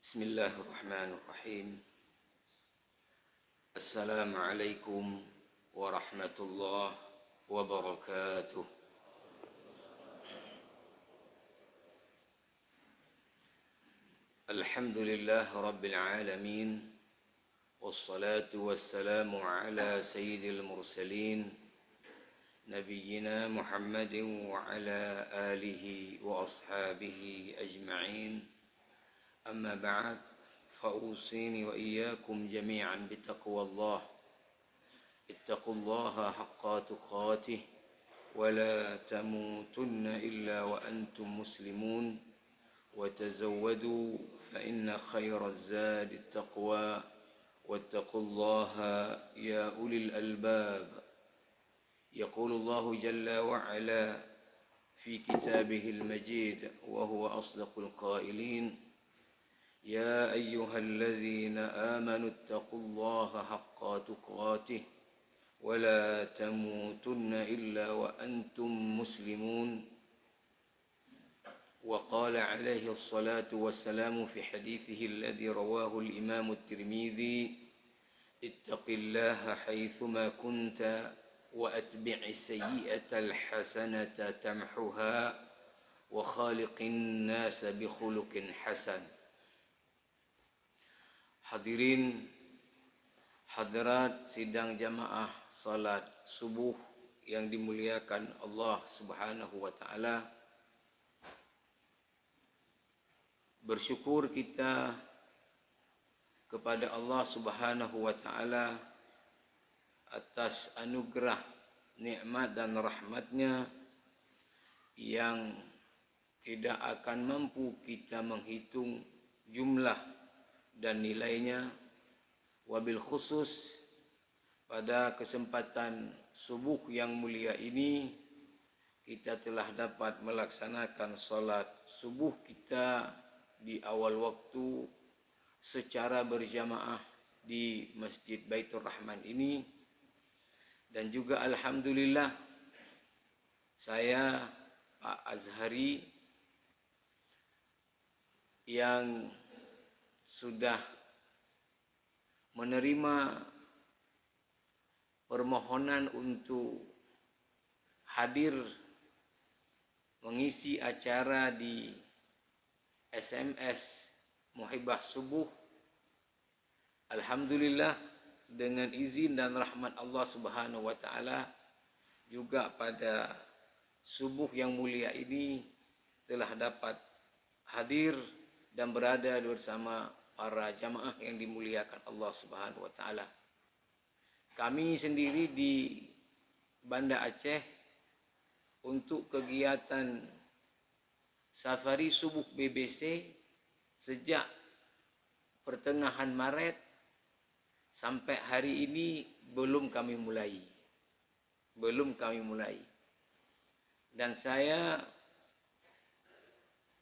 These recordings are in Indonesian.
Bismillahirrahmanirrahim. Assalamualaikum warahmatullahi wabarakatuh. Alhamdulillah rabbil alamin. Wassalatu wassalamu ala sayyidil mursalin nabiyyina Muhammadin wa ala alihi wa ashabihi ajma'in. Amma ba'd, fa'usini wa iyyakum jami'an bittaqwallah. Ittaqullaha haqqa tuqatih wa la tamutunna illa wa antum muslimun. Wa tazawwadu fa inna khairaz zadi taqwa wattaqullaha ya ulil albab. Yaqulullahu jalla wa ala fi kitabihil majid wa huwa asdaqul qailin. يا أيها الذين آمنوا اتقوا الله حق تقاته ولا تموتن إلا وأنتم مسلمون. وقال عليه الصلاة والسلام في حديثه الذي رواه الإمام الترمذي: اتق الله حيثما كنت وأتبع السيئة الحسنة تمحها وخالق الناس بخلق حسن. Hadirin hadirat sidang jamaah salat subuh yang dimuliakan Allah Subhanahu wa taala. Bersyukur kita kepada Allah Subhanahu wa taala atas anugerah, nikmat dan rahmatnya yang tidak akan mampu kita menghitung jumlah dan nilainya. Wabil khusus pada kesempatan subuh yang mulia ini kita telah dapat melaksanakan salat subuh kita di awal waktu secara berjamaah di Masjid Baitur Rahman ini. Dan juga alhamdulillah saya Pak Azhari yang sudah menerima permohonan untuk hadir mengisi acara di SMS Muhibah Subuh. Alhamdulillah dengan izin dan rahmat Allah Subhanahu wa taala juga pada subuh yang mulia ini telah dapat hadir dan berada bersama para jamaah yang dimuliakan Allah Subhanahu wa taala. Kami sendiri di Banda Aceh untuk kegiatan safari subuh BBC sejak pertengahan Maret sampai hari ini belum kami mulai. Dan saya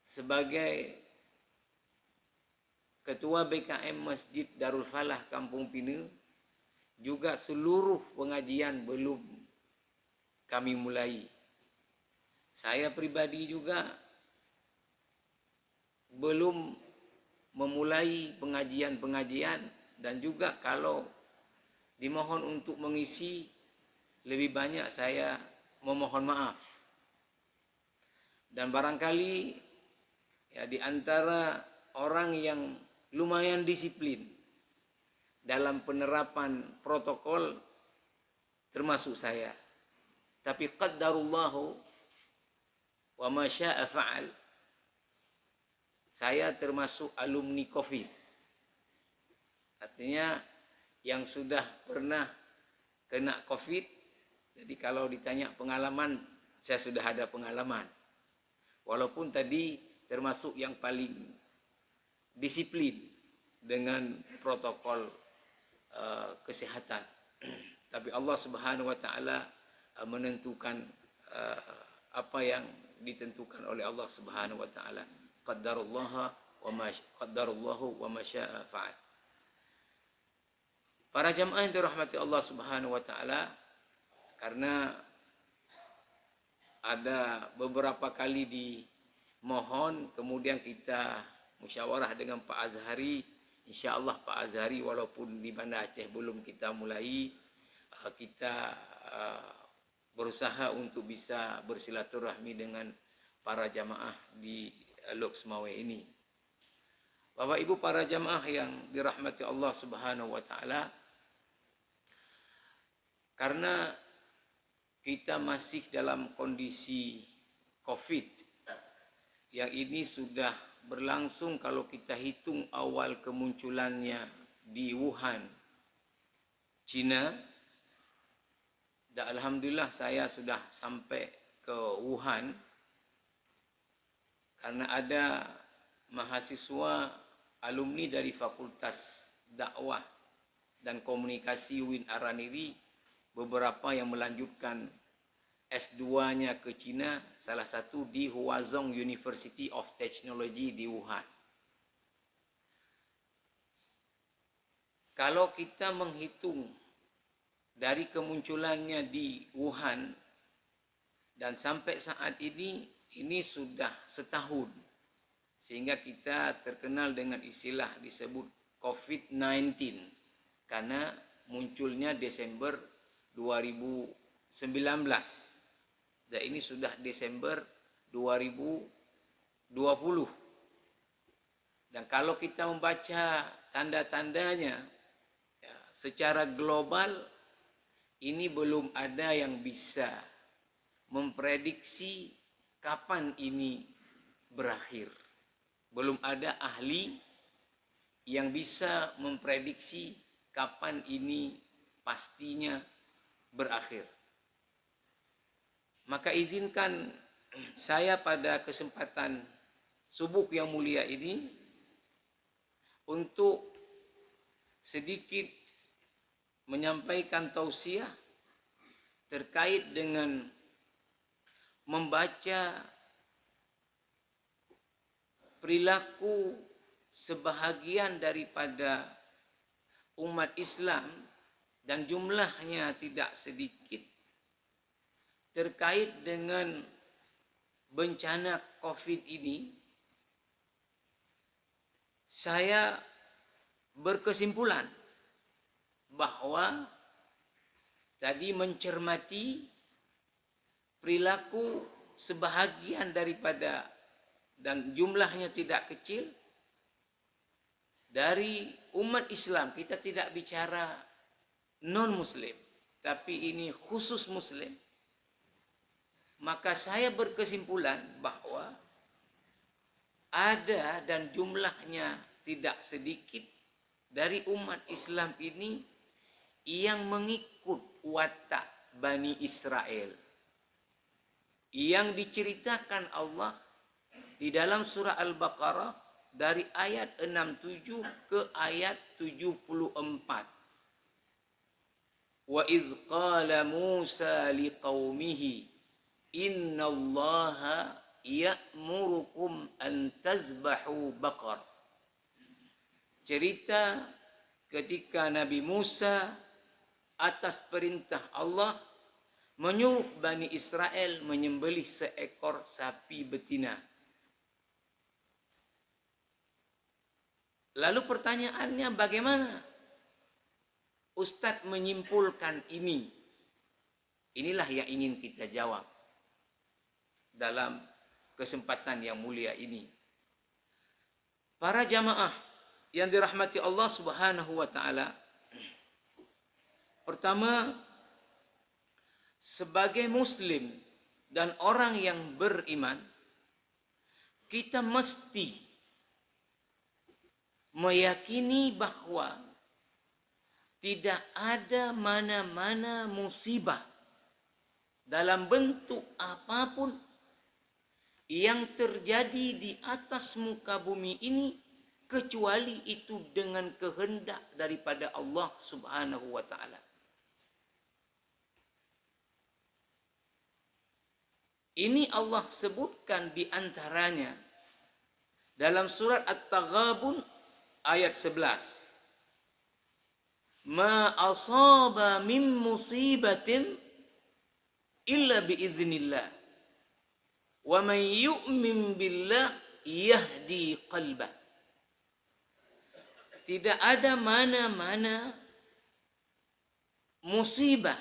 sebagai Ketua BKM Masjid Darul Falah Kampung Pina, juga seluruh pengajian belum kami mulai. Saya pribadi juga belum memulai pengajian-pengajian, dan juga kalau dimohon untuk mengisi, lebih banyak saya memohon maaf. Dan barangkali ya di antara orang yang lumayan disiplin dalam penerapan protokol termasuk saya. Tapi qaddarullahu wa ma syaa fa'al. Saya termasuk alumni Covid. Artinya yang sudah pernah kena Covid. Jadi kalau ditanya pengalaman, saya sudah ada pengalaman. Walaupun tadi termasuk yang paling disiplin dengan protokol kesehatan. Tapi Allah Subhanahu wa taala menentukan apa yang ditentukan oleh Allah Subhanahu wa taala. Qaddarullahu wa ma syaa fa'al. Para jamaah yang dirahmati Allah Subhanahu wa taala, karena ada beberapa kali dimohon kemudian kita musyawarah dengan Pak Azhari. InsyaAllah Pak Azhari walaupun di Banda Aceh belum kita mulai, kita berusaha untuk bisa bersilaturahmi dengan para jamaah di Lok Semawe ini. Bapak Ibu para jamaah yang dirahmati Allah Subhanahu wa taala, karena kita masih dalam kondisi Covid yang ini sudah berlangsung, kalau kita hitung awal kemunculannya di Wuhan, Cina, dan alhamdulillah saya sudah sampai ke Wuhan karena ada mahasiswa alumni dari Fakultas Dakwah dan Komunikasi UIN Araniri, beberapa yang melanjutkan S2-nya ke Cina, salah satu di Huazhong University of Technology di Wuhan. Kalau kita menghitung dari kemunculannya di Wuhan dan sampai saat ini sudah setahun. Sehingga kita terkenal dengan istilah disebut COVID-19 karena munculnya Desember 2019. Dan ini sudah Desember 2020. Dan kalau kita membaca tanda-tandanya ya, secara global, ini belum ada yang bisa memprediksi kapan ini berakhir. Belum ada ahli yang bisa memprediksi kapan ini pastinya berakhir. Maka izinkan saya pada kesempatan subuh yang mulia ini untuk sedikit menyampaikan tausiah terkait dengan membaca perilaku sebahagian daripada umat Islam dan jumlahnya tidak sedikit terkait dengan bencana Covid ini. Saya berkesimpulan bahwa tadi mencermati perilaku sebahagian daripada dan jumlahnya tidak kecil dari umat Islam. Kita tidak bicara non-muslim, tapi ini khusus muslim. Maka saya berkesimpulan bahwa ada dan jumlahnya tidak sedikit dari umat Islam ini yang mengikut watak Bani Israel yang diceritakan Allah di dalam surah Al-Baqarah dari ayat 67 ke ayat 74. Wa idh qala Musa liqaumihi innallaha ya'murukum an tazbahu baqar. Cerita ketika Nabi Musa atas perintah Allah menyuruh Bani Israel menyembelih seekor sapi betina. Lalu pertanyaannya, bagaimana Ustadz menyimpulkan ini? Inilah yang ingin kita jawab dalam kesempatan yang mulia ini. Para jamaah yang dirahmati Allah Subhanahu wa taala, pertama, sebagai muslim dan orang yang beriman, kita mesti meyakini bahwa tidak ada mana-mana musibah dalam bentuk apapun yang terjadi di atas muka bumi ini kecuali itu dengan kehendak daripada Allah Subhanahu wa taala. Ini Allah sebutkan di antaranya dalam surat At-Taghabun ayat 11. Ma asaba min musibatin illa biiznillah. Wa man yu'min billah yahdi qalbah. tidak ada mana-mana musibah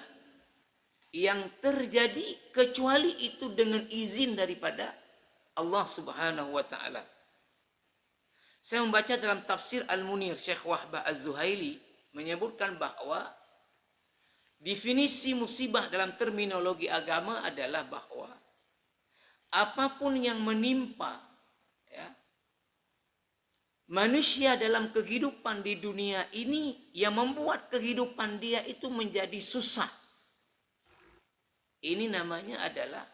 yang terjadi kecuali itu dengan izin daripada Allah Subhanahu wa taala. Saya membaca dalam tafsir Al-Munir, Syekh Wahbah Az-Zuhaili menyebutkan bahwa definisi musibah dalam terminologi agama adalah bahwa apapun yang menimpa ya, manusia dalam kehidupan di dunia ini yang membuat kehidupan dia itu menjadi susah. Ini namanya adalah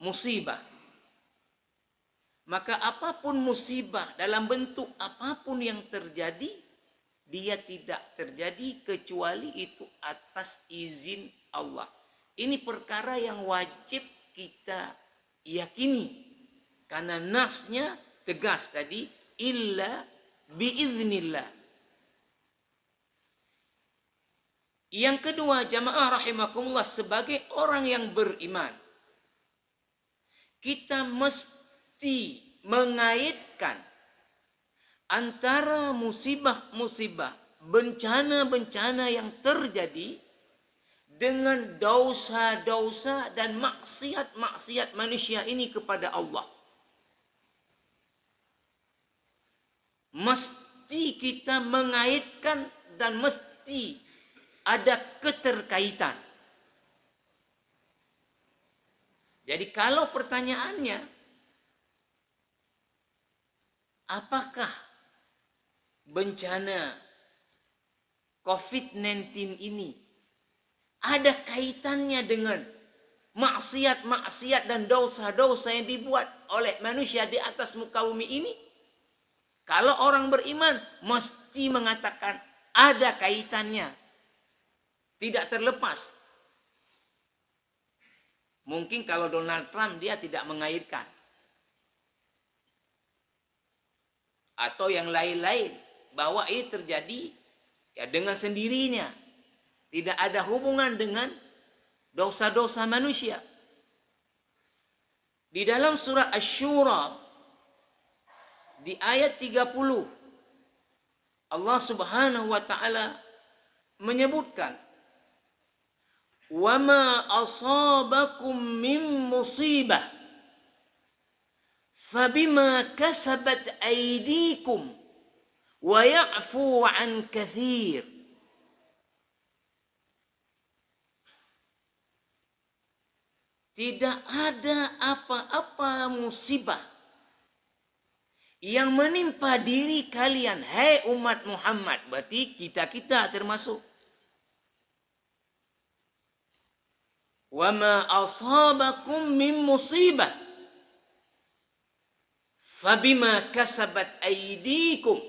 musibah. Maka apapun musibah dalam bentuk apapun yang terjadi, dia tidak terjadi kecuali itu atas izin Allah. Ini perkara yang wajib kita yakini. Karena nasnya tegas tadi, illa biiznillah. Yang kedua, jamaah rahimakumullah, sebagai orang yang beriman, kita mesti mengaitkan antara musibah-musibah, bencana-bencana yang terjadi dengan dosa-dosa dan maksiat-maksiat manusia ini kepada Allah. Mesti kita mengaitkan dan mesti ada keterkaitan. Jadi kalau pertanyaannya, apakah bencana COVID-19 ini ada kaitannya dengan maksiat-maksiat dan dosa-dosa yang dibuat oleh manusia di atas muka bumi ini? Kalau orang beriman mesti mengatakan ada kaitannya. Tidak terlepas. Mungkin kalau Donald Trump dia tidak mengaitkan. Atau yang lain-lain. Bahwa ini terjadi ya dengan sendirinya. Tidak ada hubungan dengan dosa-dosa manusia. Di dalam surah Asy-Syura di ayat 30 Allah Subhanahu wa taala menyebutkan, "Wa ma asabakum min musibah fabima kasabat aydikum wa ya'fu 'an katsir." Tidak ada apa-apa musibah yang menimpa diri kalian, hai umat Muhammad, berarti kita termasuk. Wa ma asabakum min musibah fabima kasabat aydikum.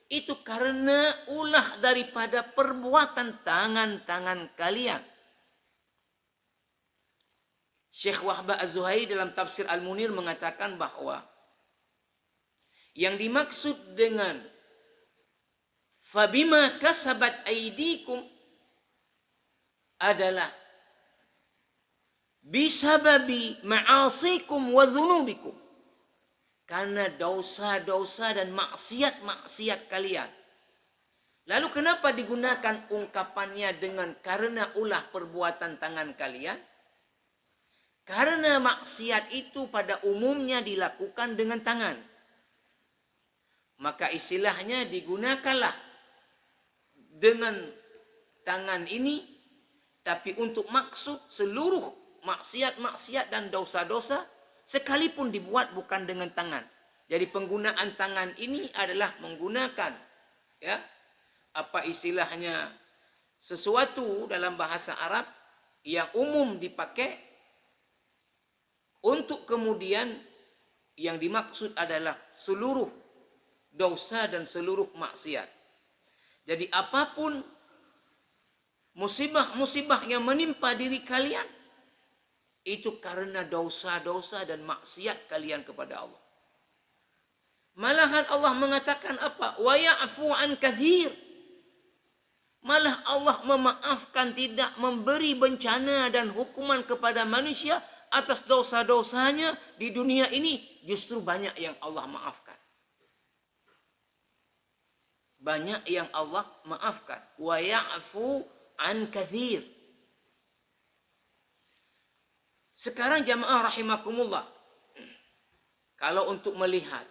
Itu karena ulah daripada perbuatan tangan-tangan kalian. Syekh Wahbah Az-Zuhaili dalam tafsir Al-Munir mengatakan bahwa yang dimaksud dengan fabima kasabat aydikum adalah bisababi ma'asikum wa dhunubikum. Karena dosa-dosa dan maksiat-maksiat kalian. Lalu kenapa digunakan ungkapannya dengan karena ulah perbuatan tangan kalian? Karena maksiat itu pada umumnya dilakukan dengan tangan. Maka istilahnya digunakanlah dengan tangan ini, tapi untuk maksud seluruh maksiat-maksiat dan dosa-dosa, sekalipun dibuat bukan dengan tangan. Jadi penggunaan tangan ini adalah menggunakan ya apa istilahnya sesuatu dalam bahasa Arab yang umum dipakai untuk kemudian yang dimaksud adalah seluruh dosa dan seluruh maksiat. Jadi apapun musibah-musibah yang menimpa diri kalian, itu karena dosa-dosa dan maksiat kalian kepada Allah. Malahan Allah mengatakan apa? Wa ya'fu 'an katsir. Malah Allah memaafkan, tidak memberi bencana dan hukuman kepada manusia atas dosa-dosanya di dunia ini. Justru banyak yang Allah maafkan. Banyak yang Allah maafkan. Wa ya'fu an katsir. Sekarang jamaah rahimakumullah, kalau untuk melihat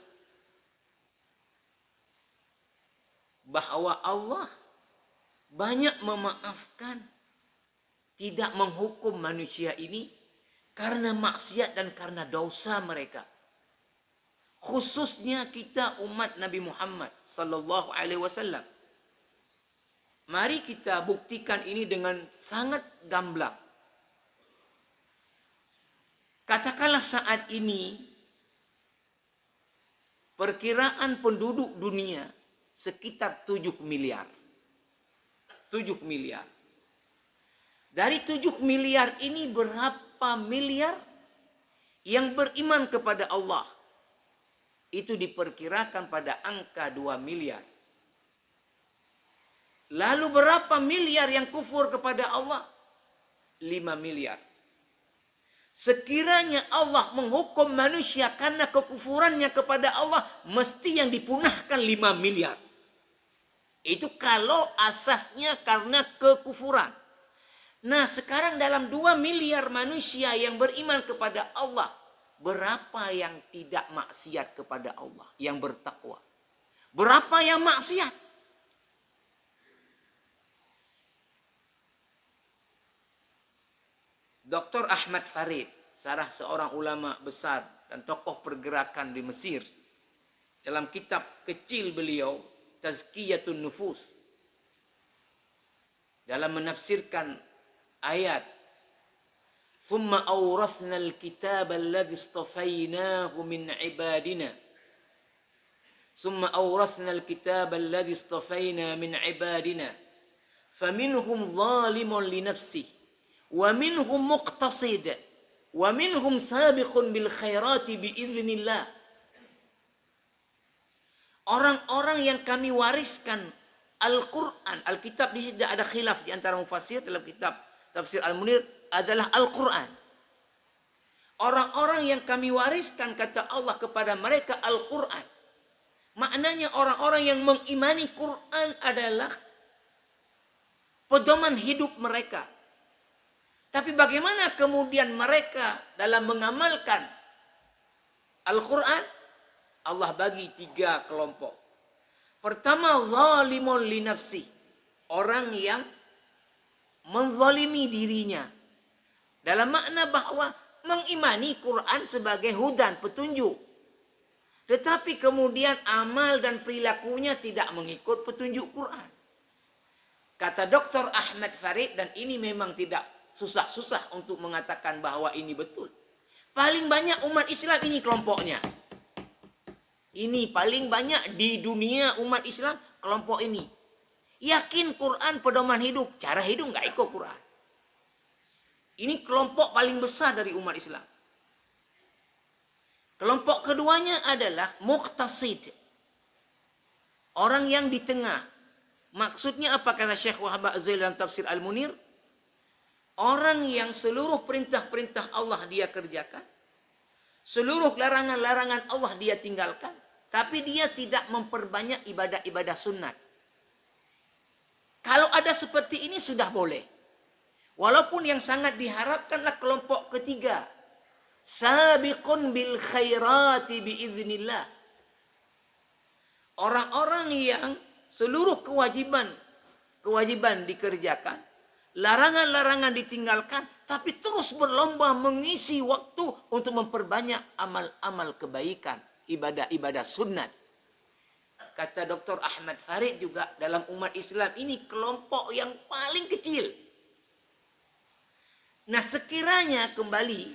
bahwa Allah banyak memaafkan, tidak menghukum manusia ini karena maksiat dan karena dosa mereka. Khususnya kita umat Nabi Muhammad sallallahu alaihi wasallam. Mari kita buktikan ini dengan sangat gamblang. Katakanlah saat ini perkiraan penduduk dunia sekitar 7 miliar. 7 miliar. Dari 7 miliar ini berapa miliar yang beriman kepada Allah? Itu diperkirakan pada angka 2 miliar. Lalu berapa miliar yang kufur kepada Allah? 5 miliar. Sekiranya Allah menghukum manusia karena kekufurannya kepada Allah, mesti yang dipunahkan 5 miliar. Itu kalau asasnya karena kekufuran. Nah, sekarang dalam 2 miliar manusia yang beriman kepada Allah, berapa yang tidak maksiat kepada Allah, yang bertakwa? Berapa yang maksiat? Dr. Ahmad Farid, salah seorang ulama besar dan tokoh pergerakan di Mesir, dalam kitab kecil beliau, Tazkiyatun Nufus, dalam menafsirkan ayat ثم أورثنا الكتاب الذي اصطفيناه من عبادنا ثم أورثنا الكتاب الذي اصطفينا من عبادنا فمنهم ظالم لنفسه ومنهم مقتصد ومنهم سابق بالخيرات بإذن الله. Orang-orang yang kami wariskan Al-Quran, Alkitab, di sini tidak ada khilaf di antara mufassir dalam kitab Tafsir Al-Munir, adalah Al-Quran. Orang-orang yang kami wariskan, kata Allah, kepada mereka Al-Quran. Maknanya orang-orang yang mengimani Quran adalah pedoman hidup mereka. Tapi bagaimana kemudian mereka dalam mengamalkan Al-Quran? Allah bagi 3 kelompok. Pertama, zalimun li nafsi. Orang yang menzalimi dirinya. Dalam makna bahwa mengimani Quran sebagai hudan, petunjuk. Tetapi kemudian amal dan perilakunya tidak mengikut petunjuk Quran. Kata Dr. Ahmad Farid, dan ini memang tidak susah-susah untuk mengatakan bahwa ini betul. Paling banyak umat Islam ini kelompoknya. Ini paling banyak di dunia umat Islam, kelompok ini. Yakin Quran pedoman hidup, cara hidup nggak ikut Quran. Ini kelompok paling besar dari umat Islam. Kelompok keduanya adalah muqtasid. Orang yang di tengah. Maksudnya apa kata Syekh Wahab Az-Zail dalam tafsir Al-Munir? Orang yang seluruh perintah-perintah Allah dia kerjakan. Seluruh larangan-larangan Allah dia tinggalkan. Tapi dia tidak memperbanyak ibadah-ibadah sunat. Kalau ada seperti ini sudah boleh. Walaupun yang sangat diharapkanlah kelompok ketiga. Sabiqun bil khairati biiznillah. Orang-orang yang seluruh kewajiban dikerjakan, larangan-larangan ditinggalkan, tapi terus berlomba mengisi waktu untuk memperbanyak amal-amal kebaikan, ibadah-ibadah sunat. Kata Dr. Ahmad Farid juga, dalam umat Islam ini kelompok yang paling kecil. Nah, sekiranya kembali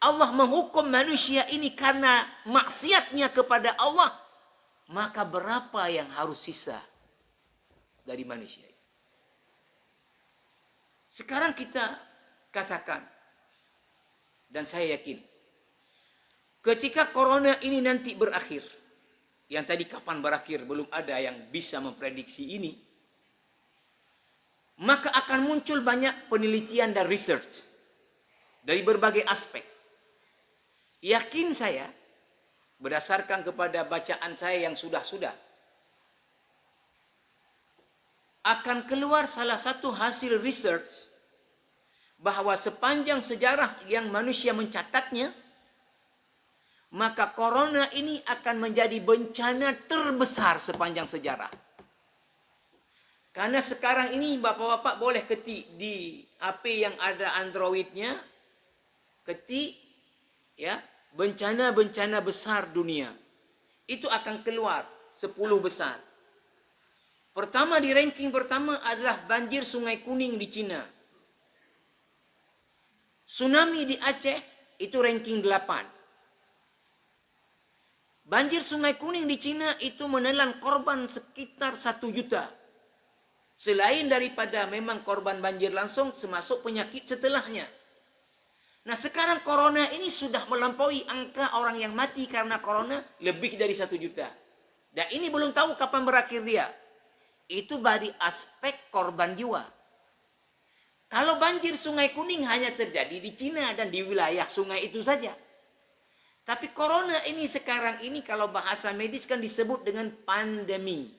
Allah menghukum manusia ini karena maksiatnya kepada Allah, maka berapa yang harus sisa dari manusia? Sekarang kita katakan, dan saya yakin, ketika corona ini nanti berakhir, yang tadi kapan berakhir belum ada yang bisa memprediksi ini, maka akan muncul banyak penelitian dan research dari berbagai aspek. Yakin saya, berdasarkan kepada bacaan saya yang sudah-sudah, akan keluar salah satu hasil research bahwa sepanjang sejarah yang manusia mencatatnya, maka corona ini akan menjadi bencana terbesar sepanjang sejarah. Karena sekarang ini bapak-bapak boleh ketik di HP yang ada Androidnya, ketik ya, bencana-bencana besar dunia. Itu akan keluar 10 besar. Pertama di ranking pertama adalah banjir Sungai Kuning di Cina. Tsunami di Aceh itu ranking 8. Banjir Sungai Kuning di Cina itu menelan korban sekitar 1 juta. Selain daripada memang korban banjir langsung, termasuk penyakit setelahnya. Nah sekarang corona ini sudah melampaui angka orang yang mati karena corona lebih dari 1 juta. Dan ini belum tahu kapan berakhir dia. Itu dari aspek korban jiwa. Kalau banjir Sungai Kuning hanya terjadi di Cina dan di wilayah sungai itu saja. Tapi corona ini sekarang ini kalau bahasa medis kan disebut dengan pandemi.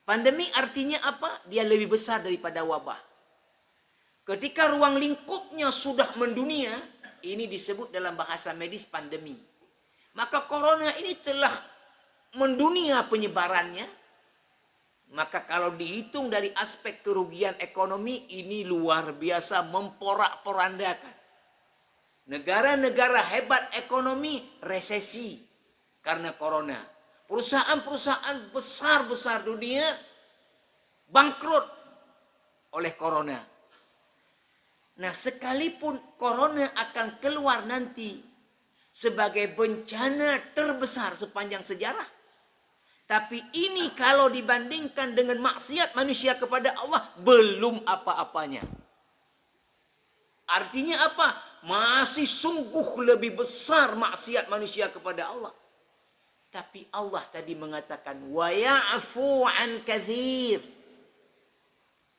Pandemi artinya apa? Dia lebih besar daripada wabah. Ketika ruang lingkupnya sudah mendunia, ini disebut dalam bahasa medis pandemi. Maka corona ini telah mendunia penyebarannya. Maka kalau dihitung dari aspek kerugian ekonomi, ini luar biasa memporak-porandakan. Negara-negara hebat ekonomi resesi karena corona. Perusahaan-perusahaan besar-besar dunia bangkrut oleh corona. Nah, sekalipun corona akan keluar nanti sebagai bencana terbesar sepanjang sejarah, tapi ini kalau dibandingkan dengan maksiat manusia kepada Allah, belum apa-apanya. Artinya apa? Masih sungguh lebih besar maksiat manusia kepada Allah. Tapi Allah tadi mengatakan, wa ya'fu an katsir.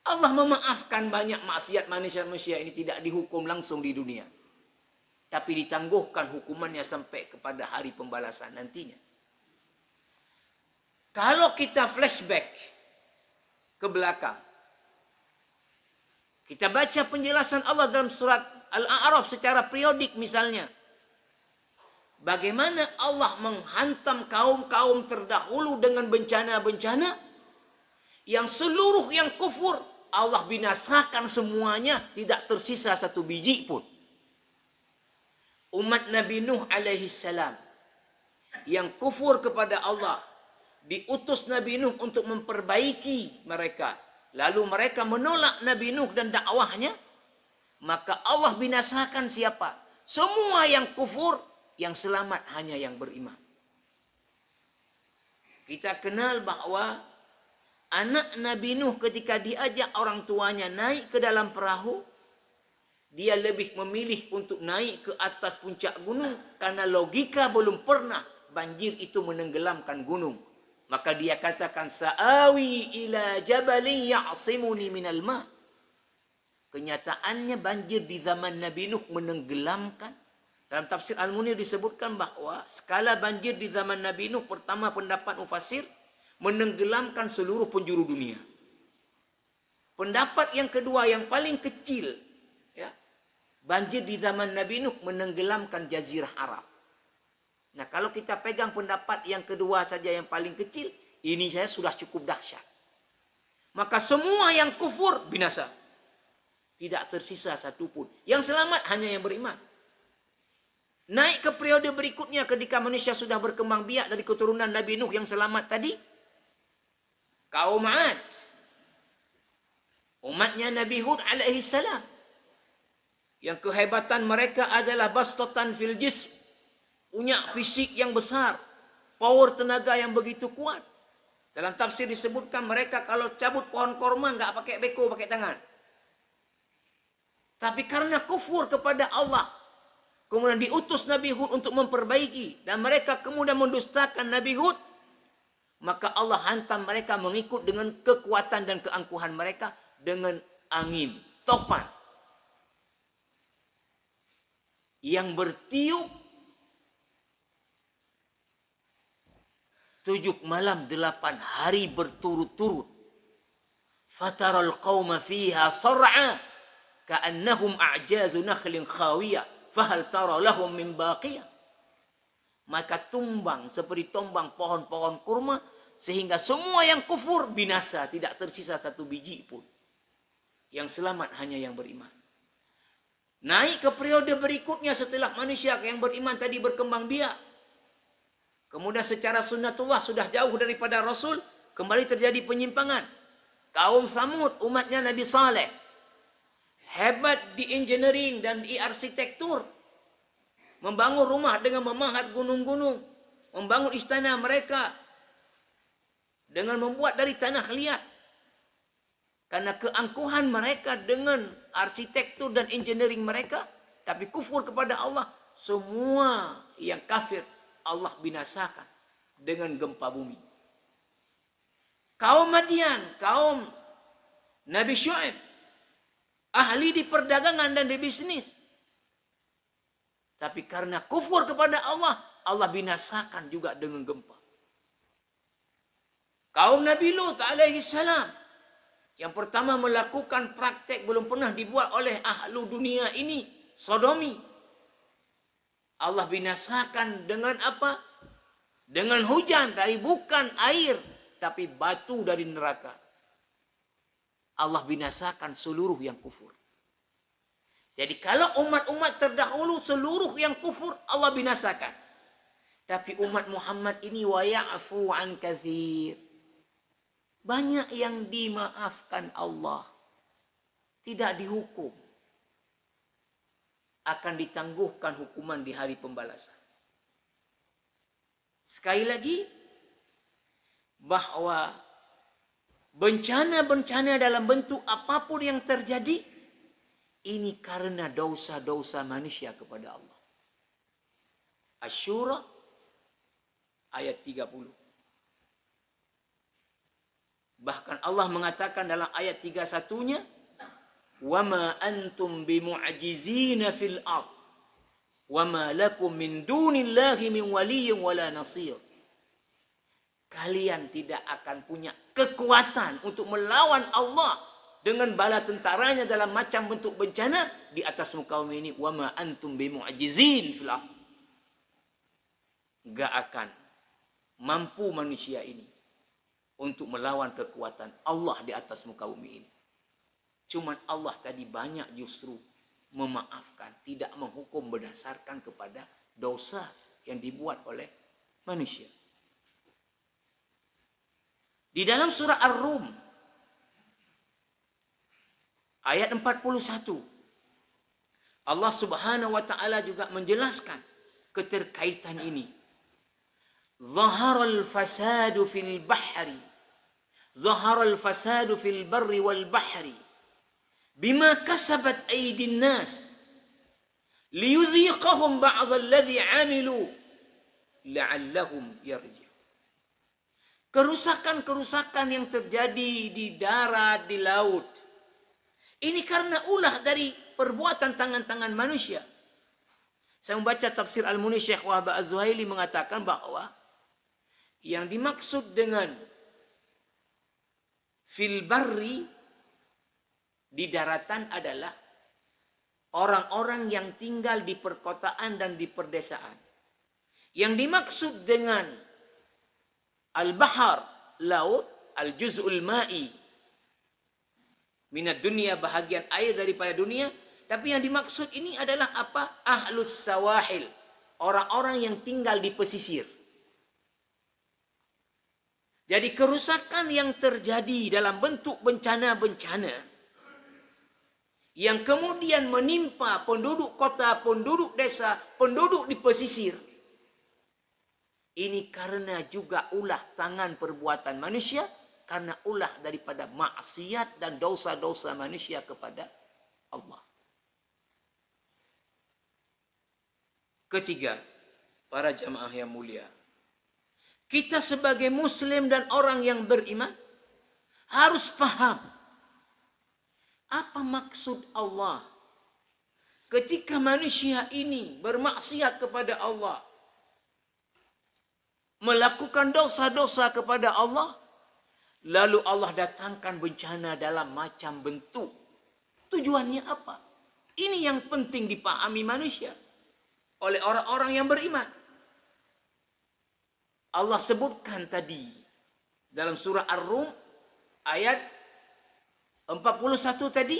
Allah memaafkan banyak maksiat manusia-manusia ini tidak dihukum langsung di dunia. Tapi ditangguhkan hukumannya sampai kepada hari pembalasan nantinya. Kalau kita flashback ke belakang, kita baca penjelasan Allah dalam surat Al-A'raf secara periodik misalnya. Bagaimana Allah menghantam kaum-kaum terdahulu dengan bencana-bencana yang seluruh yang kufur Allah binasakan semuanya, tidak tersisa satu biji pun. Umat Nabi Nuh alaihi salam yang kufur kepada Allah, diutus Nabi Nuh untuk memperbaiki mereka. Lalu mereka menolak Nabi Nuh dan dakwahnya, maka Allah binasakan siapa? Semua yang kufur. Yang selamat hanya yang beriman. Kita kenal bahwa anak Nabi Nuh ketika diajak orang tuanya naik ke dalam perahu, dia lebih memilih untuk naik ke atas puncak gunung karena logika belum pernah banjir itu menenggelamkan gunung. Maka dia katakan, sa'awi ila jabalin ya'simuni minal ma'. Kenyataannya banjir di zaman Nabi Nuh menenggelamkan. Dalam tafsir Al-Munir disebutkan bahwa skala banjir di zaman Nabi Nuh, pertama pendapat mufassir, menenggelamkan seluruh penjuru dunia. Pendapat yang kedua yang paling kecil, ya, banjir di zaman Nabi Nuh menenggelamkan jazirah Arab. Nah kalau kita pegang pendapat yang kedua saja yang paling kecil, ini saya sudah cukup dahsyat. Maka semua yang kufur binasa. Tidak tersisa satupun. Yang selamat hanya yang beriman. Naik ke periode berikutnya ketika manusia sudah berkembang biak dari keturunan Nabi Nuh yang selamat tadi. Kaum 'Ad. Umatnya Nabi Hud alaihi salam. Yang kehebatan mereka adalah bastatan fil jism. Punya fisik yang besar. Power tenaga yang begitu kuat. Dalam tafsir disebutkan mereka kalau cabut pohon korma enggak pakai beko, pakai tangan. Tapi karena kufur kepada Allah, kemudian diutus Nabi Hud untuk memperbaiki. Dan mereka kemudian mendustakan Nabi Hud. Maka Allah hantam mereka mengikut dengan kekuatan dan keangkuhan mereka. Dengan angin, topan. Yang bertiup. 7 malam 8 hari berturut-turut. Fataral qauma fiha sar'a ka'annahum a'jazu nakhlin khawiyah fahal tara lahum min baqiyah. Maka tumbang seperti tombang pohon-pohon kurma, sehingga semua yang kufur binasa, tidak tersisa satu biji pun. Yang selamat hanya yang beriman. Naik ke periode berikutnya setelah manusia yang beriman tadi berkembang biak. Kemudian secara sunnatullah sudah jauh daripada Rasul, kembali terjadi penyimpangan. Kaum Samud, umatnya Nabi Saleh, hebat di engineering dan di arsitektur. Membangun rumah dengan memahat gunung-gunung. Membangun istana mereka dengan membuat dari tanah liat. Karena keangkuhan mereka dengan arsitektur dan engineering mereka. Tapi kufur kepada Allah. Semua yang kafir Allah binasakan dengan gempa bumi. Kaum Madian, kaum Nabi Syuaib, ahli di perdagangan dan di bisnis. Tapi karena kufur kepada Allah, Allah binasakan juga dengan gempa. Kaum Nabi Lut alaihi salam, yang pertama melakukan praktek belum pernah dibuat oleh ahlu dunia ini, sodomi. Allah binasakan dengan apa? Dengan hujan, tapi bukan air, tapi batu dari neraka. Allah binasakan seluruh yang kufur. Jadi kalau umat-umat terdahulu seluruh yang kufur Allah binasakan. Tapi umat Muhammad ini wa ya'fu an katsir. Banyak yang dimaafkan Allah. Tidak dihukum. Akan ditangguhkan hukuman di hari pembalasan. Sekali lagi, bahwa bencana-bencana dalam bentuk apapun yang terjadi, ini karena dosa-dosa manusia kepada Allah. Asy-Syura ayat 30. Bahkan Allah mengatakan dalam ayat 31-nya, وَمَا أَنْتُمْ بِمُعْجِزِينَ فِي الْأَرْضِ وَمَا لَكُمْ مِنْ دُونِ اللَّهِ مِنْ وَلِيٍّ وَلَا نَصِيرٍ. Kalian tidak akan punya kekuatan untuk melawan Allah dengan bala tentaranya dalam macam bentuk bencana di atas muka bumi ini. وَمَا أَنْتُمْ بِمُعْجِزِينَ فِي الْأَرْضِ. Gak akan mampu manusia ini untuk melawan kekuatan Allah di atas muka bumi ini. Cuman Allah tadi banyak justru memaafkan, tidak menghukum berdasarkan kepada dosa yang dibuat oleh manusia. Di dalam surah Ar-Rum ayat 41, Allah Subhanahu wa taala juga menjelaskan keterkaitan ini. Zaharal fasadu fil bahri. Zaharal fasadu fil barri wal bahri. Bima kasabat aydin nas. Liyudhiqahum ba'd alladhi 'amilu la'allahum yarji'un. Kerusakan-kerusakan yang terjadi di darat, di laut. Ini karena ulah dari perbuatan tangan-tangan manusia. Saya membaca tafsir Al-Muni Syekh Wahab Az-Zuhaili mengatakan bahwa yang dimaksud dengan fil barri di daratan adalah orang-orang yang tinggal di perkotaan dan di perdesaan. Yang dimaksud dengan al-bahar, laut, al-juz'ul ma'i minad dunia, bahagian air daripada dunia. Tapi yang dimaksud ini adalah apa? Ahlus sawahil, orang-orang yang tinggal di pesisir. Jadi kerusakan yang terjadi dalam bentuk bencana-bencana yang kemudian menimpa penduduk kota, penduduk desa, penduduk di pesisir, ini karena juga ulah tangan perbuatan manusia, karena ulah daripada maksiat dan dosa-dosa manusia kepada Allah. Ketiga, para jamaah yang mulia, kita sebagai muslim dan orang yang beriman harus paham apa maksud Allah ketika manusia ini bermaksiat kepada Allah, melakukan dosa-dosa kepada Allah, lalu Allah datangkan bencana dalam macam bentuk. Tujuannya apa? Ini yang penting dipahami manusia oleh orang-orang yang beriman. Allah sebutkan tadi dalam surah Ar-Rum ayat 41 tadi,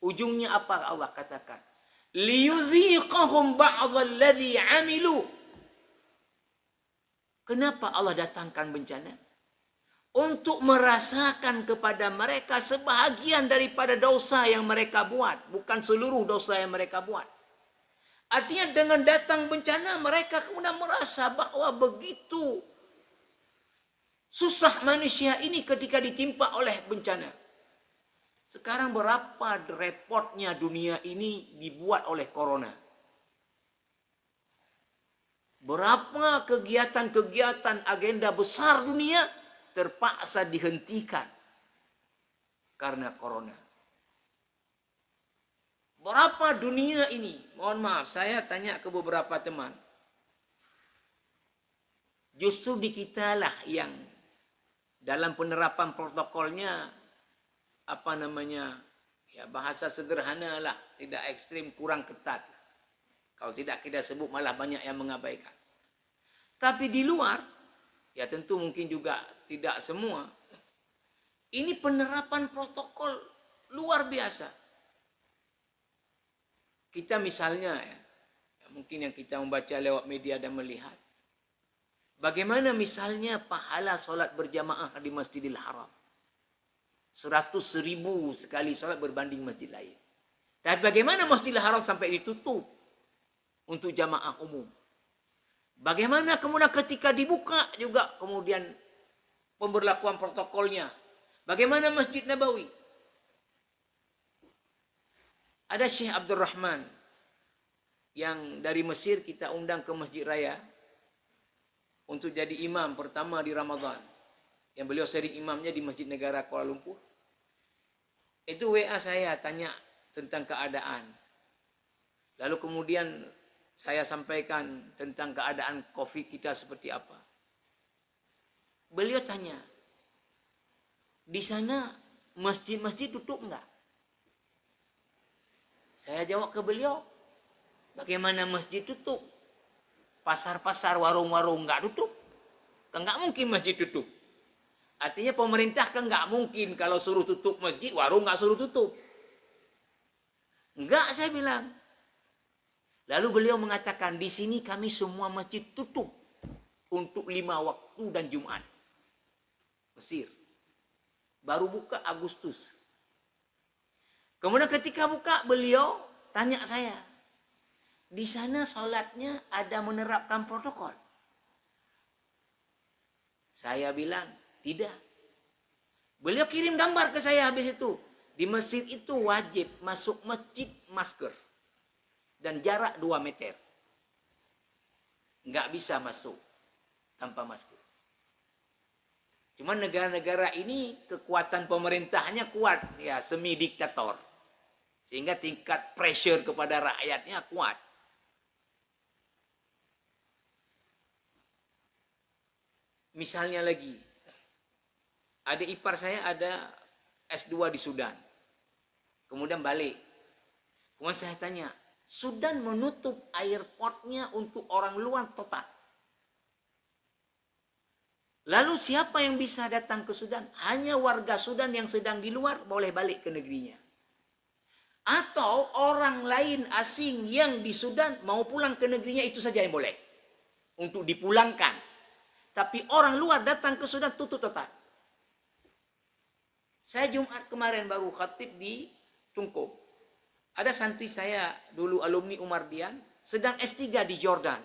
ujungnya apa Allah katakan? Liyudhiqahum ba'dalladzi 'amilu. Kenapa Allah datangkan bencana? Untuk merasakan kepada mereka sebahagian daripada dosa yang mereka buat, bukan seluruh dosa yang mereka buat. Artinya dengan datang bencana mereka kemudian merasa bahwa begitu susah manusia ini ketika ditimpa oleh bencana. Sekarang berapa repotnya dunia ini dibuat oleh corona. Berapa kegiatan-kegiatan agenda besar dunia terpaksa dihentikan karena corona. Berapa dunia ini, mohon maaf, saya tanya ke beberapa teman. Justru di kita lah yang dalam penerapan protokolnya, bahasa sederhana lah, tidak ekstrim, kurang ketat. Kalau tidak kita sebut malah banyak yang mengabaikan. Tapi di luar, ya tentu mungkin juga tidak semua. Ini penerapan protokol luar biasa. Kita misalnya, mungkin yang kita membaca lewat media dan melihat, bagaimana misalnya pahala solat berjamaah di Masjidil Haram. 100.000 sekali solat berbanding masjid lain. Tapi bagaimana Masjidil Haram sampai ditutup untuk jamaah umum? Bagaimana kemudian ketika dibuka juga kemudian pemberlakuan protokolnya? Bagaimana Masjid Nabawi? Ada Syekh Abdul Rahman yang dari Mesir kita undang ke Masjid Raya untuk jadi imam pertama di Ramadan. Yang beliau sering imamnya di Masjid Negara Kuala Lumpur. Itu WA saya tanya tentang keadaan. Lalu kemudian saya sampaikan tentang keadaan COVID kita seperti apa. Beliau tanya, di sana masjid-masjid tutup enggak? Saya jawab ke beliau, bagaimana masjid tutup? Pasar-pasar, warung-warung enggak tutup? Kan enggak mungkin masjid tutup. Artinya pemerintah kan enggak mungkin kalau suruh tutup masjid, warung enggak suruh tutup. Enggak, saya bilang. Lalu beliau mengatakan, di sini kami semua masjid tutup untuk 5 waktu dan Jumat. Mesir. Baru buka Agustus. Kemudian ketika buka, beliau tanya saya, di sana sholatnya ada menerapkan protokol? Saya bilang, tidak. Beliau kirim gambar ke saya habis itu. Di masjid itu wajib masuk masjid masker. Dan jarak 2 meter. Nggak bisa masuk tanpa masker. Cuma negara-negara ini kekuatan pemerintahnya kuat. Ya, semi diktator. Sehingga tingkat pressure kepada rakyatnya kuat. Misalnya lagi, adik ipar saya ada S2 di Sudan. Kemudian balik. Kemudian saya tanya, Sudan menutup airportnya untuk orang luar total. Lalu siapa yang bisa datang ke Sudan? Hanya warga Sudan yang sedang di luar boleh balik ke negerinya. Atau orang lain asing yang di Sudan mau pulang ke negerinya, itu saja yang boleh. Untuk dipulangkan. Tapi orang luar datang ke Sudan tutup total. Saya Jumat kemarin baru khatib di Tungku. Ada santri saya dulu alumni Umar Dian sedang S3 di Jordan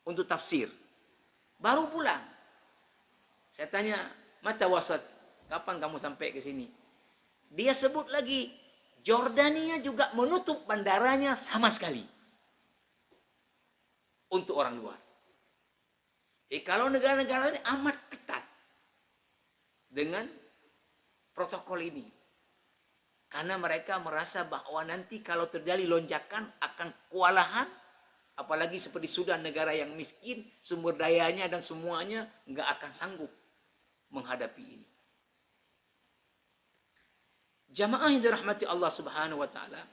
untuk tafsir. Baru pulang. Saya tanya, mata wasat, kapan kamu sampai ke sini? Dia sebut lagi, Jordania juga menutup bandaranya sama sekali. Untuk orang luar. Jadi kalau negara-negara ini amat ketat dengan protokol ini. Karena mereka merasa bahwa nanti kalau terjadi lonjakan akan kewalahan, Apalagi seperti Sudan, negara yang miskin, sumber dayanya dan semuanya nggak akan sanggup menghadapi ini. Jamaah yang dirahmati Allah Subhanahu wa taala,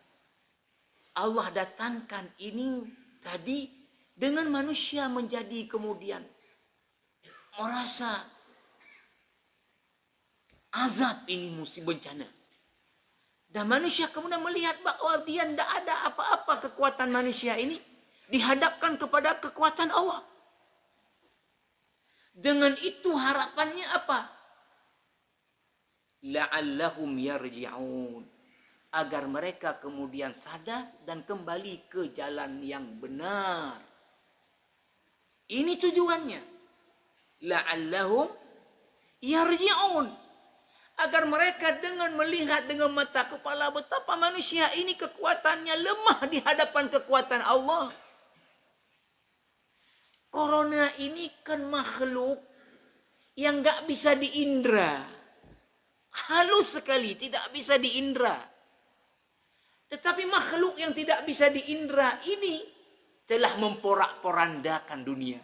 Allah datangkan ini tadi dengan manusia menjadi kemudian merasa azab ini musibah bencana. Dan manusia kemudian melihat bahwa dia tidak ada apa-apa kekuatan manusia ini dihadapkan kepada kekuatan Allah. Dengan itu harapannya apa? La'allahum yarji'un. Agar mereka kemudian sadar dan kembali ke jalan yang benar. Ini tujuannya. La'allahum yarji'un. Agar mereka dengan melihat dengan mata kepala betapa manusia ini kekuatannya lemah di hadapan kekuatan Allah. Corona ini kan makhluk yang gak bisa diindra. Halus sekali, tidak bisa diindra. Tetapi makhluk yang tidak bisa diindra ini telah memporak-porandakan dunia.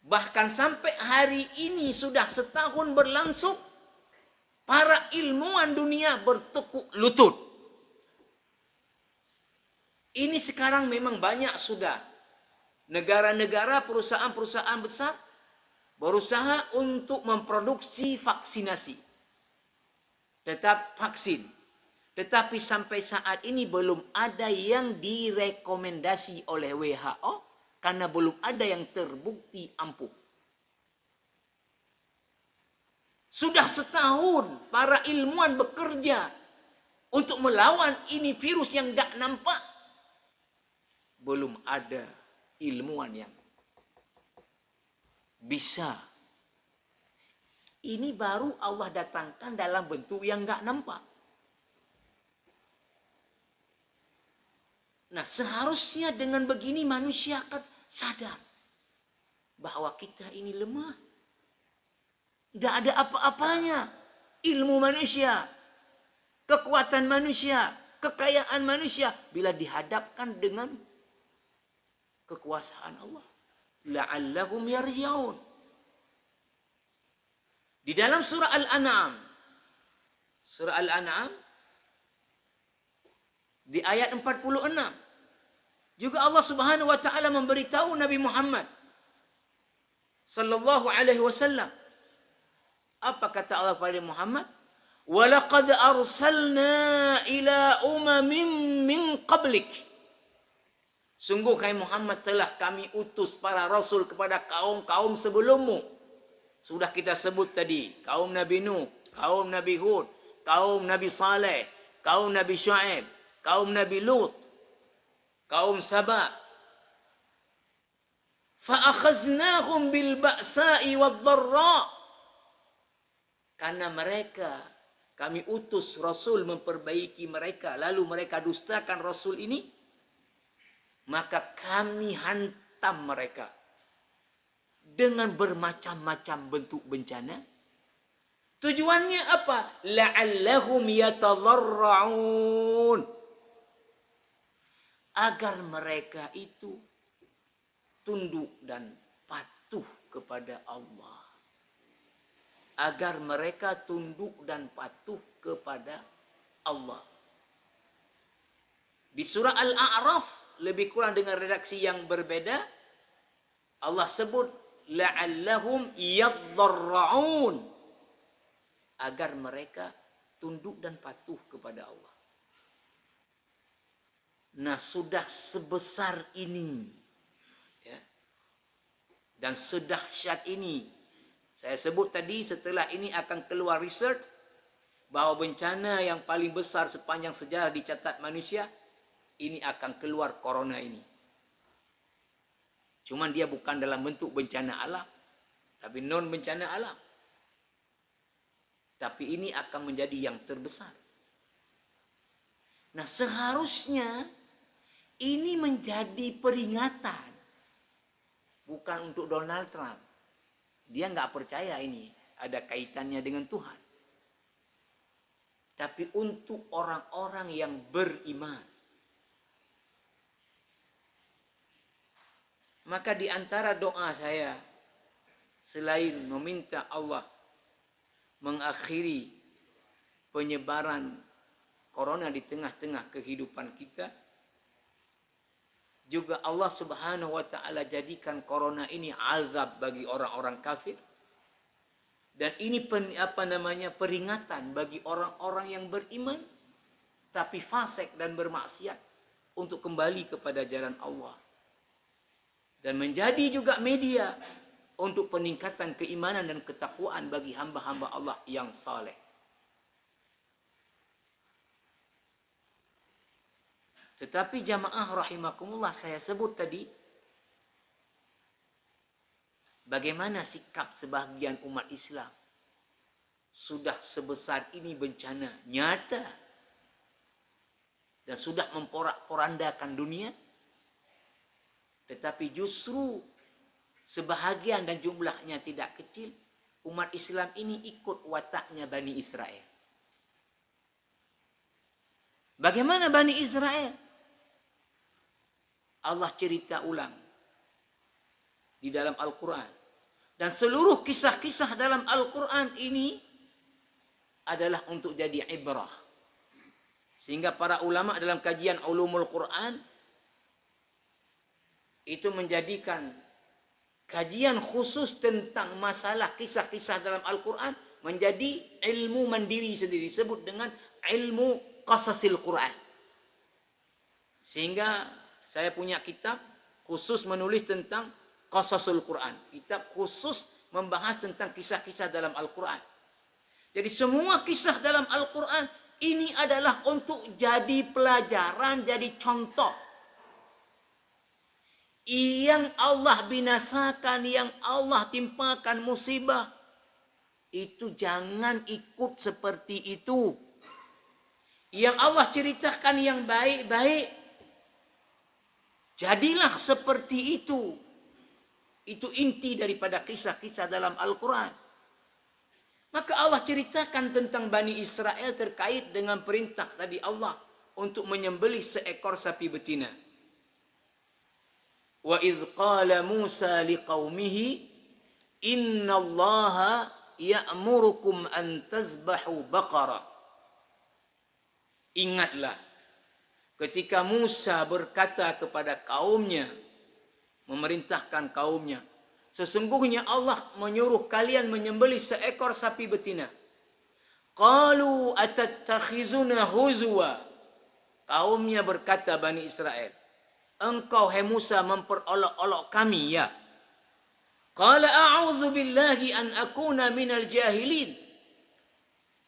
Bahkan sampai hari ini sudah setahun berlangsung, para ilmuwan dunia bertekuk lutut. Ini sekarang memang banyak sudah negara-negara, perusahaan-perusahaan besar berusaha untuk memproduksi vaksinasi. Vaksin. Tetapi sampai saat ini belum ada yang direkomendasi oleh WHO karena belum ada yang terbukti ampuh. Sudah setahun para ilmuwan bekerja untuk melawan ini virus yang gak nampak. Belum ada ilmuwan yang bisa. Ini baru Allah datangkan dalam bentuk yang gak nampak. Nah, seharusnya dengan begini manusia akan sadar bahwa kita ini lemah. Tidak ada apa-apanya. Ilmu manusia, kekuatan manusia, kekayaan manusia bila dihadapkan dengan kekuasaan Allah. La'allahum yarji'un. Di dalam surah Al-An'am. Surah Al-An'am di ayat 46. Juga Allah Subhanahu wa taala memberitahu Nabi Muhammad sallallahu alaihi wasallam. Apa kata Allah kepada Muhammad? وَلَقَدْ أَرْسَلْنَا إِلَىٰ أُمَمٍ مِّن قَبْلِكَ. Sungguh hai Muhammad telah kami utus para rasul kepada kaum-kaum sebelummu. Sudah kita sebut tadi. Kaum Nabi Nuh, kaum Nabi Hud, kaum Nabi Saleh, kaum Nabi Syuaib, kaum Nabi Lut, kaum Saba. فَأَخَذْنَاهُمْ بِالْبَأْسَاءِ وَالضَّرَّاءِ. Karena mereka, kami utus Rasul memperbaiki mereka, lalu mereka dustakan Rasul ini, maka kami hantam mereka dengan bermacam-macam bentuk bencana. Tujuannya apa? La'allahum yatadarra'un. Agar mereka itu tunduk dan patuh kepada Allah. Agar mereka tunduk dan patuh kepada Allah. Di surah Al-A'raf, lebih kurang dengan redaksi yang berbeda, Allah sebut, la'allahum yadharra'un. Agar mereka tunduk dan patuh kepada Allah. Nah, sudah sebesar ini, ya, dan sedahsyat ini, saya sebut tadi setelah ini akan keluar research bahwa bencana yang paling besar sepanjang sejarah dicatat manusia, ini akan keluar corona ini. Cuman dia bukan dalam bentuk bencana alam, tapi non bencana alam. Tapi ini akan menjadi yang terbesar. Nah, seharusnya ini menjadi peringatan. Bukan untuk Donald Trump. Dia nggak percaya ini ada kaitannya dengan Tuhan. Tapi untuk orang-orang yang beriman. Maka di antara doa saya, selain meminta Allah mengakhiri penyebaran corona di tengah-tengah kehidupan kita, juga Allah Subhanahu wa taala jadikan corona ini azab bagi orang-orang kafir. Dan ini peringatan bagi orang-orang yang beriman tapi fasik dan bermaksiat untuk kembali kepada jalan Allah. Dan menjadi juga media untuk peningkatan keimanan dan ketakwaan bagi hamba-hamba Allah yang saleh. Tetapi jamaah rahimakumullah, saya sebut tadi, bagaimana sikap sebagian umat Islam sudah sebesar ini bencana nyata dan sudah memporak-porandakan dunia, tetapi justru sebahagian dan jumlahnya tidak kecil umat Islam ini ikut wataknya Bani Israel. Bagaimana Bani Israel? Allah cerita ulang di dalam Al-Quran. Dan seluruh kisah-kisah dalam Al-Quran ini adalah untuk jadi ibrah. Sehingga para ulama dalam kajian ulumul Quran itu menjadikan kajian khusus tentang masalah kisah-kisah dalam Al-Quran menjadi ilmu mandiri sendiri, disebut dengan ilmu qasasil Quran. Sehingga saya punya kitab khusus menulis tentang qasasul Quran, kitab khusus membahas tentang kisah-kisah dalam Al-Quran. Jadi semua kisah dalam Al-Quran ini adalah untuk jadi pelajaran, jadi contoh. Yang Allah binasakan, yang Allah timpakan musibah, itu jangan ikut seperti itu. Yang Allah ceritakan yang baik-baik, jadilah seperti itu. Itu inti daripada kisah-kisah dalam Al-Quran. Maka Allah ceritakan tentang Bani Israel terkait dengan perintah tadi Allah untuk menyembelih seekor sapi betina. Wa idh qala Musa liqaumihi innallaha ya'murukum an tazbahu baqara. Ingatlah ketika Musa berkata kepada kaumnya, memerintahkan kaumnya, sesungguhnya Allah menyuruh kalian menyembelih seekor sapi betina. Qalu atattakhizuna huzwa. Kaumnya berkata, Bani Israel, engkau hai Musa memperolok-olok kami ya. Qala a'udzu billahi an akuna minal jahilin.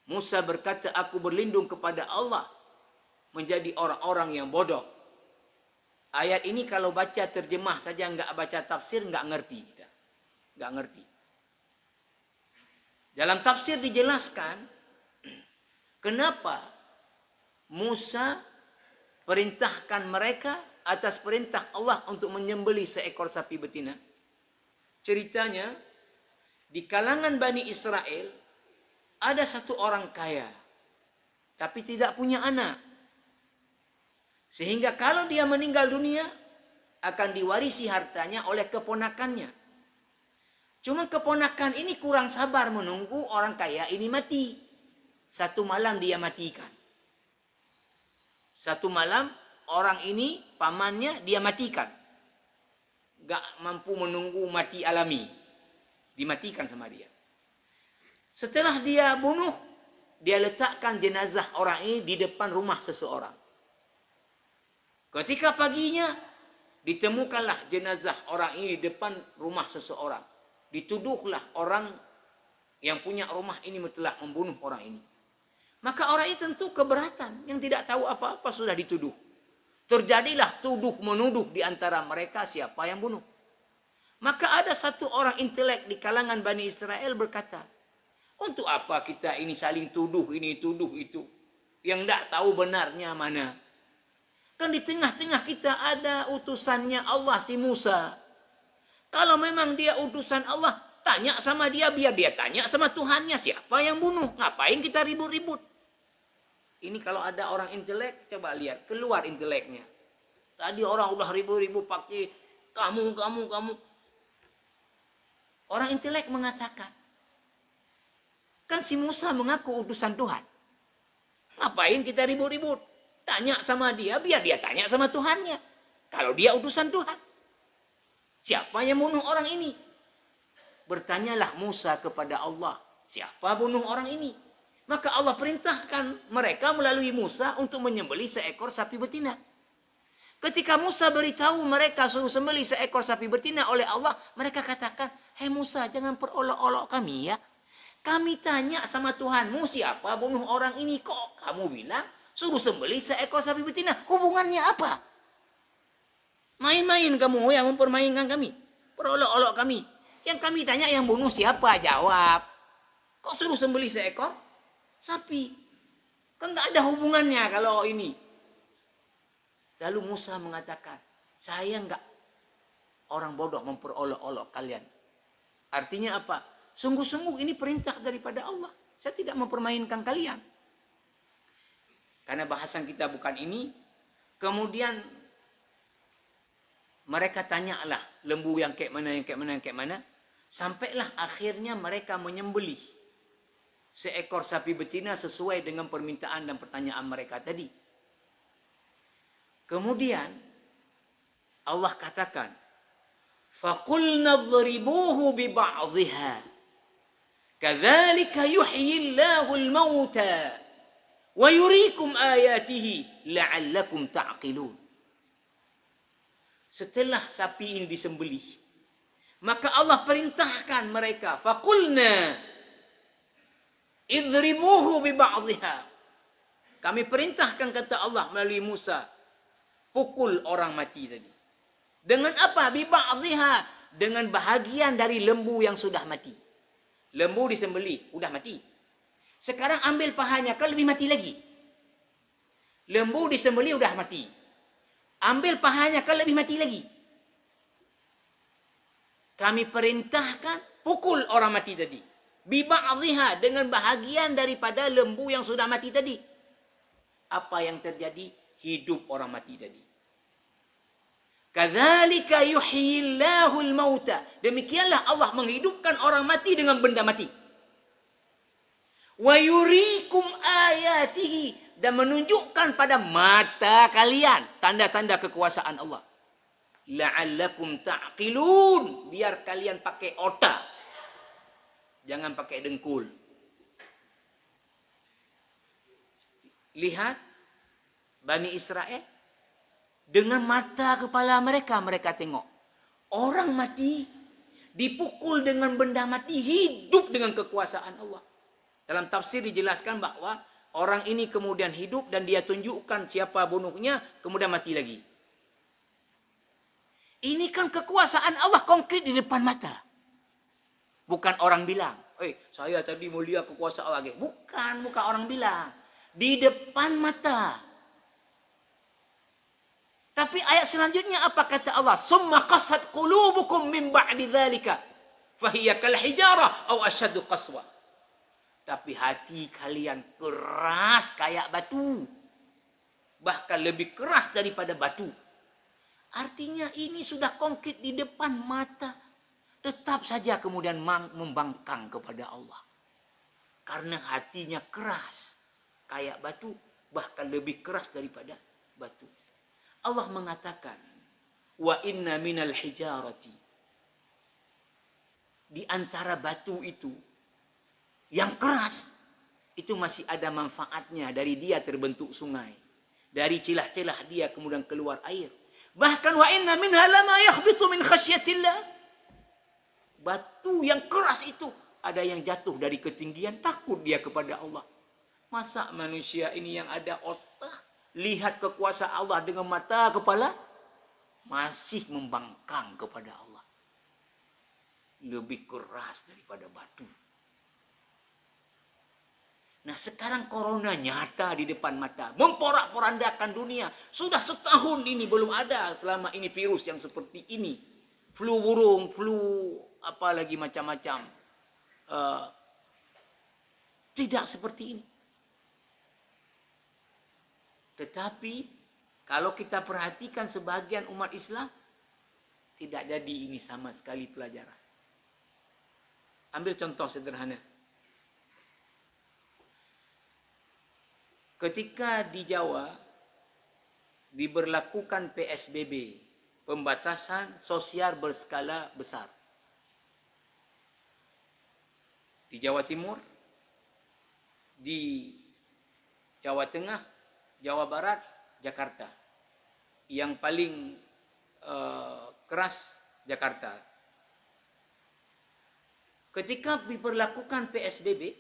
Musa berkata, aku berlindung kepada Allah menjadi orang-orang yang bodoh. Ayat ini kalau baca terjemah saja, enggak baca tafsir, enggak ngerti kita. Enggak ngerti. Dalam tafsir dijelaskan kenapa Musa perintahkan mereka atas perintah Allah untuk menyembelih seekor sapi betina. Ceritanya, di kalangan Bani Israel ada satu orang kaya, tapi tidak punya anak. Sehingga kalau dia meninggal dunia, akan diwarisi hartanya oleh keponakannya. Cuma keponakan ini kurang sabar menunggu orang kaya ini mati. Satu malam dia matikan. Satu malam orang ini, pamannya, dia matikan. Gak mampu menunggu mati alami. Dimatikan sama dia. Setelah dia bunuh, dia letakkan jenazah orang ini di depan rumah seseorang. Ketika paginya, ditemukanlah jenazah orang ini di depan rumah seseorang. Dituduhlah orang yang punya rumah ini telah membunuh orang ini. Maka orang ini tentu keberatan, yang tidak tahu apa-apa sudah dituduh. Terjadilah tuduh-menuduh di antara mereka siapa yang bunuh. Maka ada satu orang intelek di kalangan Bani Israel berkata, untuk apa kita ini saling tuduh ini, tuduh itu. Yang tidak tahu benarnya mana. Kan di tengah-tengah kita ada utusannya Allah si Musa. Kalau memang dia utusan Allah, tanya sama dia, biar dia tanya sama Tuhannya siapa yang bunuh. Ngapain kita ribut-ribut? Ini kalau ada orang intelek, coba lihat, keluar inteleknya. Tadi orang udah ribut-ribut pakai Kamu. Orang intelek mengatakan, kan si Musa mengaku utusan Tuhan. Ngapain kita ribut-ribut? Tanya sama dia, biar dia tanya sama Tuhannya. Kalau dia utusan Tuhan. Siapa yang bunuh orang ini? Bertanyalah Musa kepada Allah. Siapa bunuh orang ini? Maka Allah perintahkan mereka melalui Musa untuk menyembelih seekor sapi betina. Ketika Musa beritahu mereka suruh sembelih seekor sapi betina oleh Allah, mereka katakan, "Hei Musa, jangan perolok-olok kami ya. Kami tanya sama Tuhanmu siapa bunuh orang ini, kok kamu bilang suruh sembelih seekor sapi betina. Hubungannya apa? Main-main kamu yang mempermainkan kami. Perolok-olok kami. Yang kami tanya yang bunuh siapa? Jawab. Kok suruh sembelih seekor sapi? Kan nggak ada hubungannya kalau ini." Lalu Musa mengatakan, "Saya nggak orang bodoh memperolok-olok kalian." Artinya apa? Sungguh-sungguh ini perintah daripada Allah. Saya tidak mempermainkan kalian. Karena bahasan kita bukan ini. Kemudian mereka tanyalah lembu yang kayak mana. Sampailah akhirnya mereka menyembelih seekor sapi betina sesuai dengan permintaan dan pertanyaan mereka tadi. Kemudian Allah katakan, "Faqulna dhribuhu bi ba'dihha. Kadzalika yuhyi Allahul mauta wa yuriikum ayatihi la'allakum ta'qilun." Setelah sapi ini disembelih, maka Allah perintahkan mereka, "Faqulna idribuhu bi ba'dihha." Kami perintahkan, kata Allah melalui Musa, pukul orang mati tadi. Dengan apa? Bi ba'dihha, dengan bahagian dari lembu yang sudah mati. Lembu disembelih, udah mati. Sekarang ambil pahanya, kan lebih mati lagi. Lembu disembelih udah mati. Ambil pahanya, kan lebih mati lagi. Kami perintahkan pukul orang mati tadi. Bi ba'dihha, dengan bahagian daripada lembu yang sudah mati tadi. Apa yang terjadi? Hidup orang mati tadi. Kadzalika yuhyillahul mauta. Demikianlah Allah menghidupkan orang mati dengan benda mati. Wa yuriikum ayatihi, dan menunjukkan pada mata kalian tanda-tanda kekuasaan Allah. La'allakum ta'qilun, biar kalian pakai otak. Jangan pakai dengkul. Lihat Bani Israel, dengan mata kepala mereka, mereka tengok orang mati dipukul dengan benda mati, hidup dengan kekuasaan Allah. Dalam tafsir dijelaskan bahwa orang ini kemudian hidup dan dia tunjukkan siapa bunuhnya, kemudian mati lagi. Ini kan kekuasaan Allah konkret di depan mata. Bukan orang bilang, saya tadi mau lihat kekuasaan Allah. Bukan orang bilang. Di depan mata. Tapi ayat selanjutnya apa kata Allah? Summa qasat qulubukum min ba'di dzalika fahiya kal hijarah aw ashaddu qaswa. Tapi hati kalian keras kayak batu. Bahkan lebih keras daripada batu. Artinya ini sudah konkret di depan mata. Tetap saja kemudian membangkang kepada Allah. Karena hatinya keras kayak batu, bahkan lebih keras daripada batu. Allah mengatakan, wa inna minal hijarati, di antara batu itu yang keras itu masih ada manfaatnya. Dari dia terbentuk sungai, dari celah-celah dia kemudian keluar air. Bahkan wa inna minha lama yakhbitu min khasyatillah, batu yang keras itu ada yang jatuh dari ketinggian, takut dia kepada Allah. Masa manusia ini yang ada otak, lihat kekuasaan Allah dengan mata kepala, masih membangkang kepada Allah. Lebih keras daripada batu. Nah sekarang corona nyata di depan mata. Memporak-porandakan dunia. Sudah setahun ini belum ada selama ini virus yang seperti ini. Flu burung, flu apa lagi macam-macam. Tidak seperti ini. Tetapi kalau kita perhatikan sebagian umat Islam, Tidak jadi ini sama sekali pelajaran. Ambil contoh sederhana. Ketika di Jawa diberlakukan PSBB, pembatasan sosial berskala besar. Di Jawa Timur, di Jawa Tengah, Jawa Barat, Jakarta. Yang paling keras Jakarta. Ketika diberlakukan PSBB,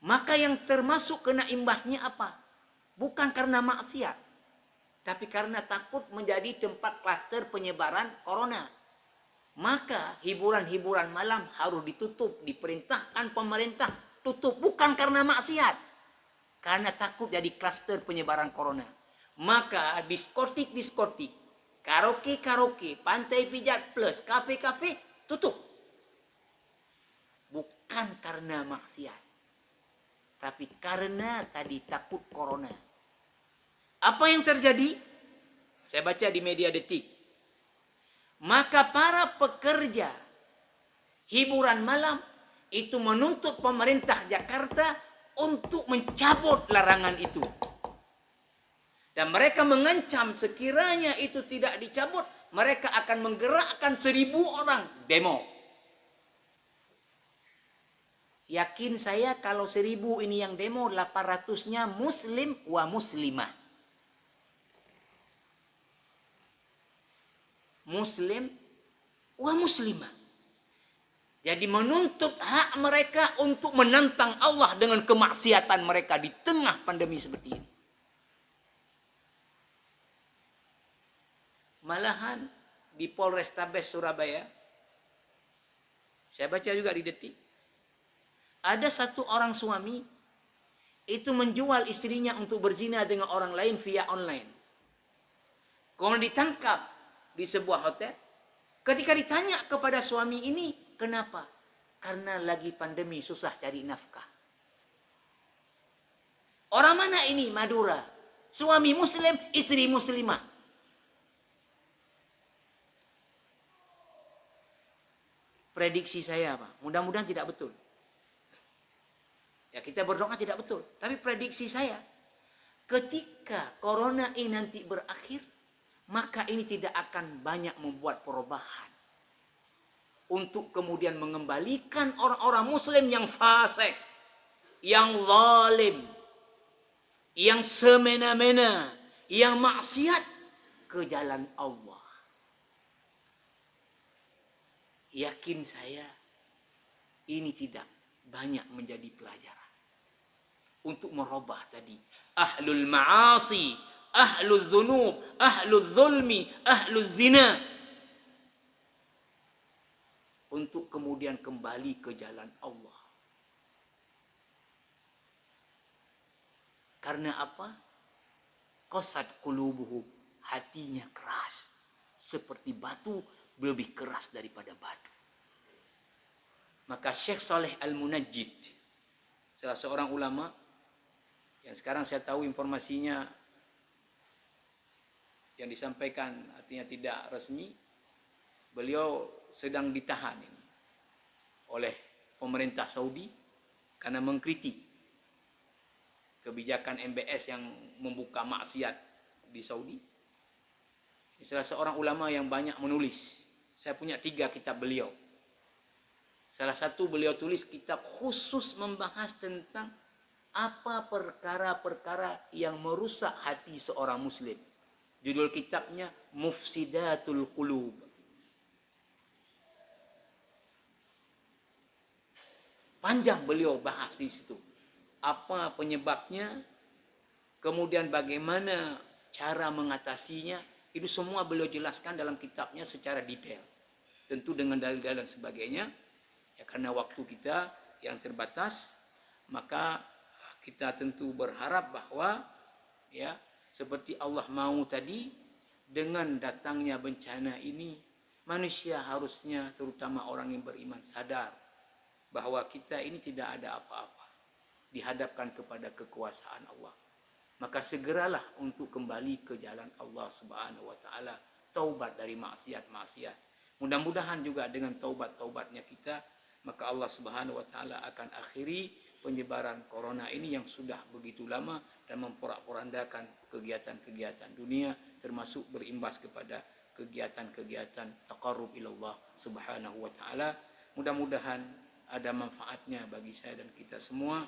maka yang termasuk kena imbasnya apa? Bukan karena maksiat, tapi karena takut menjadi tempat klaster penyebaran corona. Maka hiburan-hiburan malam harus ditutup, diperintahkan pemerintah tutup, bukan karena maksiat, karena takut jadi klaster penyebaran corona. Maka diskotik-diskotik, karaoke-karaoke, pantai pijat plus, kafe-kafe tutup. Bukan karena maksiat, tapi karena tadi takut corona. Apa yang terjadi? Saya baca di media Detik. Maka para pekerja hiburan malam itu menuntut pemerintah Jakarta untuk mencabut larangan itu. Dan mereka mengancam sekiranya itu tidak dicabut, mereka akan menggerakkan 1.000 orang demo. Yakin saya kalau 1.000 ini yang demo, 800-nya muslim wa muslimah. Muslim wa muslimah. Jadi menuntut hak mereka untuk menentang Allah dengan kemaksiatan mereka di tengah pandemi seperti ini. Malahan di Polrestabes Surabaya, saya baca juga di Detik, ada satu orang suami itu menjual istrinya untuk berzina dengan orang lain via online. Kemudian ditangkap di sebuah hotel. Ketika ditanya kepada suami ini, kenapa? Karena lagi pandemi, susah cari nafkah. Orang mana ini? Madura. Suami muslim, istri muslimah. Prediksi saya apa? Mudah-mudahan tidak betul. Ya, kita berdoa tidak betul. Tapi prediksi saya, ketika corona ini nanti berakhir, maka ini tidak akan banyak membuat perubahan. Untuk kemudian mengembalikan orang-orang muslim yang fasik, yang zalim, yang semena-mena, yang maksiat ke jalan Allah. Yakin saya, ini tidak banyak menjadi pelajaran. Untuk merubah tadi, ahlul ma'asi, ahlul dzunub, ahlul zulmi, ahlul zina. Untuk kemudian kembali ke jalan Allah. Karena apa? Qasad qulubuhum, hatinya keras. Seperti batu, lebih keras daripada batu. Maka Syekh Saleh Al-Munajjid, salah seorang ulama, yang sekarang saya tahu informasinya yang disampaikan artinya tidak resmi, beliau sedang ditahan ini oleh pemerintah Saudi karena mengkritik kebijakan MBS yang membuka maksiat di Saudi. Ini salah seorang ulama yang banyak menulis. Saya punya 3 kitab beliau. Salah satu beliau tulis kitab khusus membahas tentang apa perkara-perkara yang merusak hati seorang muslim. Judul kitabnya Mufsidatul Qulub. Panjang beliau bahas di situ. Apa penyebabnya, kemudian bagaimana cara mengatasinya, itu semua beliau jelaskan dalam kitabnya secara detail. Tentu dengan dalil-dalil dan sebagainya. Ya, karena waktu kita yang terbatas, maka kita tentu berharap bahwa ya seperti Allah mau tadi, dengan datangnya bencana ini, manusia harusnya, terutama orang yang beriman, sadar bahwa kita ini tidak ada apa-apa, dihadapkan kepada kekuasaan Allah. Maka segeralah untuk kembali ke jalan Allah Subhanahu wa taala. taubat dari maksiat-maksiat. Mudah-mudahan juga dengan taubat-taubatnya kita, maka Allah Subhanahu wa taala akan akhiri penyebaran corona ini yang sudah begitu lama dan memporak-porandakan kegiatan-kegiatan dunia, termasuk berimbas kepada kegiatan-kegiatan taqarrub ilallah Subhanahu wa taala. Mudah-mudahan ada manfaatnya bagi saya dan kita semua.